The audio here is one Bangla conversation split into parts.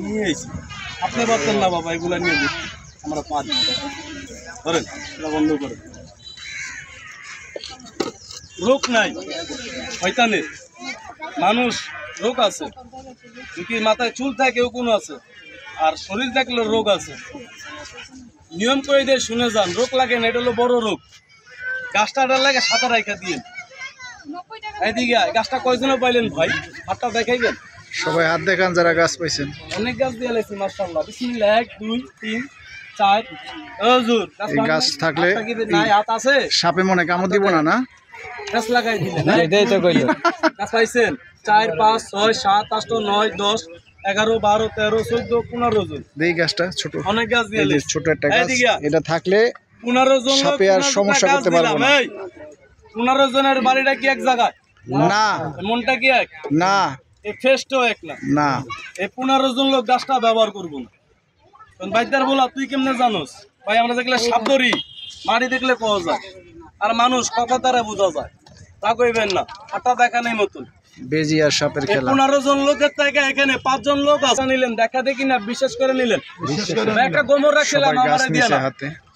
নিয়ে এসেছি। আপনি বলতেন না বাবা এগুলা নিয়ে আমরা পারি ধরেন, এটা বন্ধ করেন। রোগ নাই শয়তানের, মানুষ রোগ আছে, যদি মাথায় চুল থাকে ও কোনো আছে, আর শরীর থাকলে রোগ আছে। নিয়ম করে দিয়ে শুনে যান, রোগ লাগে না, এটা হলো বড় রোগ। গাছটা লাগে সাথে রাইখা দিয়ে এইদিকে গাছটা কয়জনে পাইলেন ভাই, হাতটা দেখাইবেন। সবাই হাত দেখান যারা গাছ পাইছেন। অনেক গাছ দিয়ে লাইছি মাশাআল্লাহ, বিসমিল্লাহ। 1 2 3 4 হুজুর এই গাছ থাকলে নাই হাত আছে, সাপে মনে কামড় দিব না। না গাছ লাগাই দিলেন, এটাই তো কইলো। গাছ পাইছেন 4 5 6 7 8 9 10 11 12 13 14 15 জন। এই গাছটা ছোট, অনেক গাছ দিয়ে লাইছি, ছোট একটা গাছ। এটা থাকলে 15 জন সাপে আর সমস্যা করতে পারবে না। 15 জনের বাড়িটা কি এক জায়গায় না, মনটা কি এক না, এই ফেস্টও এক না, না। এই 15 জন লোক গাছটা ব্যবহার করবো না। বাইদার বলা তুই কেমনে জানোস ভাই, আমরা দেখলে সাপ ধরি, মাটি দেখলে পাওয়া যায়, আর মানুষ কথা দ্বারা বোঝা যায়। তা কইবেন না, হাতটা দেখা নেই মতন। বেজি আর সাপের খেলা। 15 জন লোকের থেকে এখানে 5 জন লোক আছে নিলেন, দেখা দেখি না বিশ্বাস করে নিলেন। একটা গোমর রাখছিলাম আমারে দিয়ে না,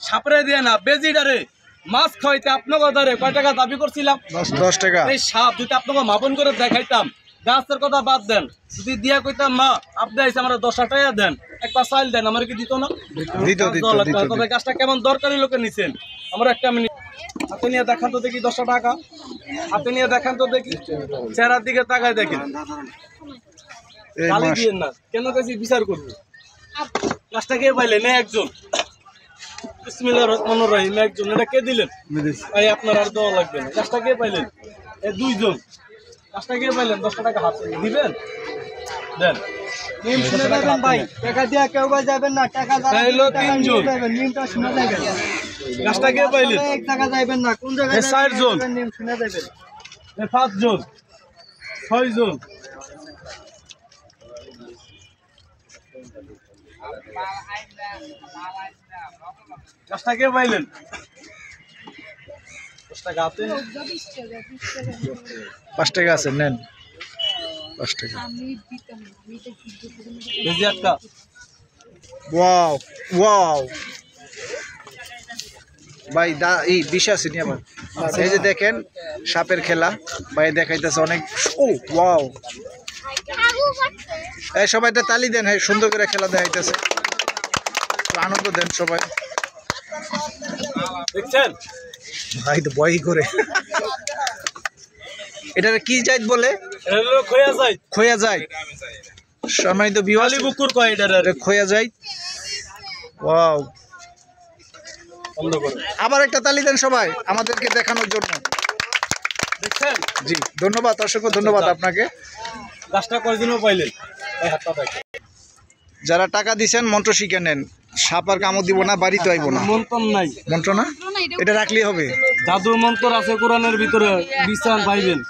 সাপরে দিয়ে না, বেজিডারে মাছ খাইতে আপনাকে ধরে কয় টাকা দাবি করছিলাম? 10 টাকা। এই সাপ যদি আপনাকে মাপন করে দেখাইতাম, গাছের কথা বাদ দেন, যদি দিয়া কইতাম মা আপনি আইসে আমার 10 টাকা দেন, একটা চাইল দেন, আমার কি দিত না? দিত। তবে গাছটা কেমন দরকারি লোকে নিছেন, আমরা একটা মিনিট হাতে নিয়ে দেখান তো দেখি 10 টাকা, হাতে নিয়ে দেখান তো দেখি, চেহারার দিকে তাকায় দেখেন। গালি দিয়েন না, কেন কাছে বিচার করবো। গাছটা কে পাইলেন? একজন। বিসমিল্লাহির রহমানির রহিম। একজন। এটা কে দিলেন? ভাই আপনার আর দেওয়া লাগবে না। গাছটা কে পাইলেন? এই 2 জন। গাছটা কে পাইলেন? 10 টাকা হাতে দিবেন, দেন। নিম শুনে যাবেন ভাই, টাকা দিয়ে কেউ ভাই যাবেন না, টাকা হলো 3 জন। নিমটা শুনে যাবেন। গাছটা কে পাইলেন? এক জায়গা যাবেন না, কোন জায়গায় 4 জন। নিম শুনে যাবেন। 5 জন, 6 জন। গাছটা কে পাইলেন? 10 টাকা হাতে। 5 টাকা আছে, নেন 5 টাকা। বেজি একটা। ওয়াও, ওয়াও ভাই, এই বিষ আছে নি আবার। এই যে দেখেন সাপের খেলা ভাই দেখাইতেছে অনেক। ও ওয়াও, এই সবাই একটা তালি দেন, হ্যাঁ সুন্দর করে খেলা দেখাইতেছে, আনন্দ দেন সবাই। দেখছেন ভাই তো ভয় করে। এটা কি জাত বলে? এলো খোয়া যায়, খোয়া যায়। সম্মানিত বিওয়ালি বুকুর কয় এটা খোয়া যায়। ওয়াও, বন্ধ করুন। আবার একটা তালি দেন সবাই আমাদেরকে দেখানোর জন্য। দেখছেন? জি ধন্যবাদ, অসংখ্য ধন্যবাদ আপনাকে। গাছটা কয়দিনও পাইলেন? এই হাতটা দেখেন। যারা টাকা দিচ্ছেন মন্ত্র শিখে নেন, সাপ আর কামড় দিব না, বাড়িতে আইব না। মন্ত্র নাই, মন্ত্র না, এটা রাখলেই হবে। জাদুর মন্ত্র আছে কোরআনের ভিতরে, বিশ্বাস পাইবেন।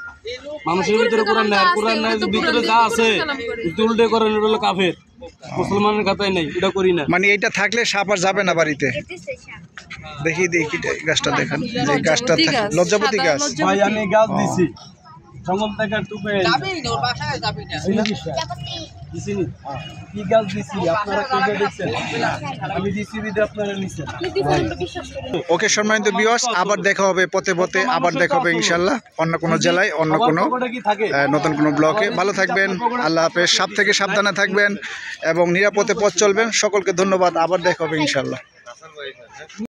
মানুষের ভিতরে কোরআন নাই, আর কোরআন নাই ভিতরে যা আছে উল্টে করেন, এটা হলো কাফের। মুসলমানের খাতায় নেই, এটা করি না। মানে এটা থাকলে সাপ আর যাবে না বাড়িতে। দেখি দেখি গাছটা দেখেন, যে গাছটা লজ্জাপতি গাছ। ভাই আমি গাছ দিছি জঙ্গল থেকে টুপে দিছিনি, কি গাছ দিছি আপনারা কেউ দেখছেন? আমি দিছি বিদে আপনারা নিছেন। ওকে সম্মানিত ভিউয়ার্স, আবার দেখা হবে পথে পথে, আবার দেখা হবে ইনশাল্লাহ অন্য কোনো জেলায়, অন্য কোনো নতুন কোনো ব্লকে। ভালো থাকবেন, আল্লাহ হাফেজ। সাপ থেকে সাবধানে থাকবেন এবং নিরাপদে পথ চলবেন। সকলকে ধন্যবাদ, আবার দেখা হবে ইনশাল্লাহ।